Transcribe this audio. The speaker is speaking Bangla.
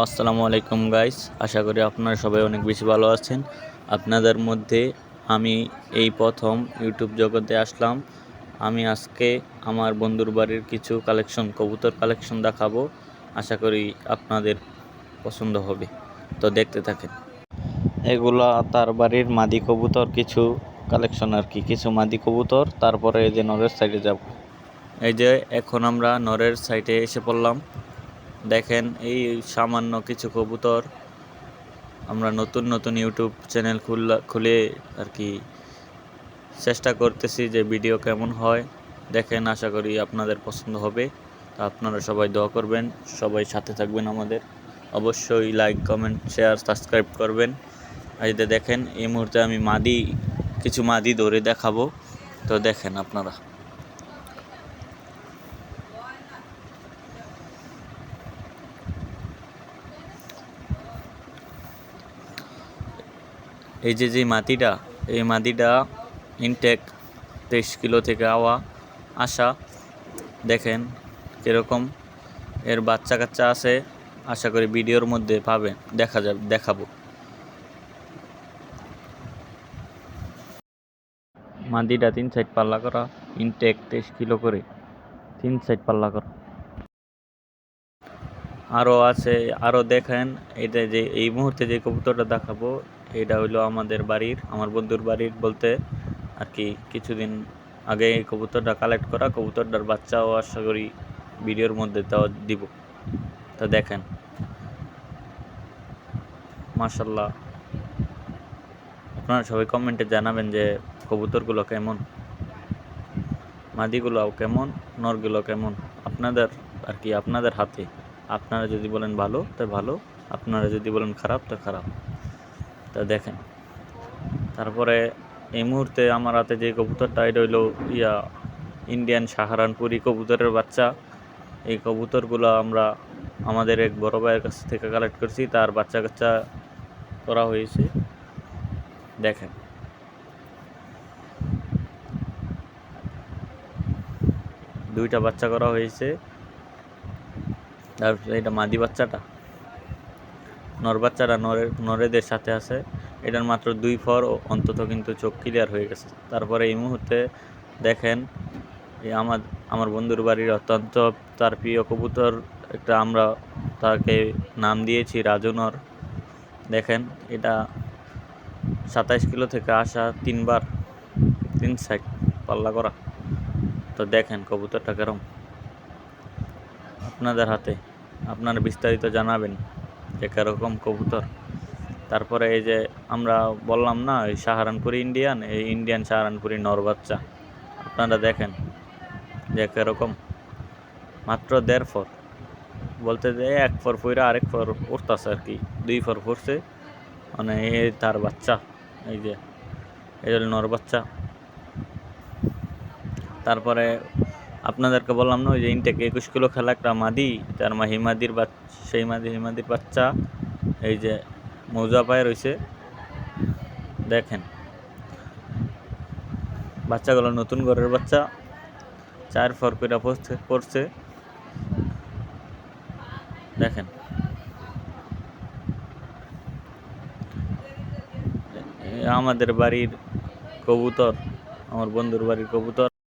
আসসালামু আলাইকুম গাইস, আশা করি আপনারা সবাই অনেক বেশি ভালো আছেন। আপনাদের মধ্যে আমি এই প্রথম ইউটিউব জগতে আসলাম। আমি আজকে আমার বন্ধুর বাড়ির কিছু কবুতর কালেকশন দেখাবো। আশা করি আপনাদের পছন্দ হবে, তো দেখতে থাকেন। এগুলা তার বাড়ির মাদি কবুতর কিছু কালেকশন আর কি, কিছু মাদি কবুতর। তারপরে এই যে নরের সাইডে যাব। এই যে এখন আমরা নরের সাইডে এসে পড়লাম। দেখেন এই সামান্য কিছু কবুতর আমরা নতুন ইউটিউব চ্যানেল খুলে আর কি চেষ্টা করতেছি যে ভিডিও কেমন হয়। দেখেন, আশা করি আপনাদের পছন্দ হবে। তা আপনারা সবাই দোয়া করবেন, সবাই সাথে থাকবেন আমাদের। অবশ্যই লাইক, কমেন্ট, শেয়ার, সাবস্ক্রাইব করবেন। এই যে দেখেন, এই মুহূর্তে আমি কিছু মাদি ধরে দেখাবো, তো দেখেন আপনারা। এই যে এই মাদিটা ইনটেক 23 কিলো থেকে আসা। দেখেন কিরকম এর বাচ্চা কাচ্চা আছে, আশা করি ভিডিওর মধ্যে পাবেন, দেখাবো। মাদিটা 3 সাইড পাল্লা করা, ইনটেক 23 কিলো করে, 3 সাইড পাল্লা করা। আরও আছে, আরও দেখেন। এটা যে এই মুহূর্তে যে কবুতরটা দেখাবো, এটা হইলো আমার বন্ধুর বাড়ির বলতে আর কি কিছুদিন আগে এই কবুতরটা কালেক্ট করা। কবুতরটার বাচ্চাও আশা করি ভিডিওর মধ্যে তাও দিব। তো দেখেন, মাশাল্লাহ। আপনারা সবাই কমেন্টে জানাবেন যে কবুতরগুলো কেমন, মাদিগুলো কেমন, নরগুলো কেমন। আপনাদের আর কি আপনাদের হাতে। আপনারা যদি বলেন ভালো তো ভালো, আপনারা যদি বলেন খারাপ তো খারাপ। তা দেখেন, তারপরে এই মুহূর্তে আমার হাতে যে কবুতরটা, এটা হইল ইন্ডিয়ান সাহারানপুরি কবুতরের বাচ্চা। এই কবুতরগুলো আমরা আমাদের এক বড় ভাইয়ের কাছ থেকে কালেক্ট করছি, তার বাচ্চা কাচ্চা করা হয়েছে। দেখেন, দুইটা বাচ্চা করা হয়েছে। তারপরে এটা মাদি বাচ্চাটা, নর বাচ্চাটা নরেদের সাথে আছে। এটার মাত্র 2 ফর অন্তত, কিন্তু চোখ ক্লিয়ার হয়ে গেছে। তারপরে এই মুহূর্তে দেখেন, এই আমার বন্ধুর বাড়ির অত্যন্ত তার প্রিয় কবুতর একটা, আমরা তাকে নাম দিয়েছি রাজনর। দেখেন, এটা 27 কিলো থেকে আসা, 3 সাইড পাল্লা করা। তো দেখেন কবুতরটা কেরম, আপনাদের হাতে। আপনারা বিস্তারিত জানাবেন যে কেরকম কবুতর। তারপরে এই যে আমরা বললাম না, এই ইন্ডিয়ান সাহারানপুরি নর বাচ্চা, আপনারা দেখেন যে কেরকম। মাত্র 1.5 ফর, বলতে যে 1 ফর পইরা আরেক ফর উঠতেছে আর কি, 2 ফর পড়ছে। মানে এই তার বাচ্চা, এই যে এই নর বাচ্চা। তারপরে আপনাদেরকে বললাম না, ওই যে ইনটেক 21 কিলো খেলা একটা মাদি, তার হিমাদির বাচ্চা এই যে মৌজা পায়ে রয়েছে। দেখেন বাচ্চাগুলো নতুন ঘরের বাচ্চা, 4 ফর করে পড়ছে। দেখেন, আমাদের বাড়ির কবুতর, আমার বন্ধুর বাড়ির কবুতর।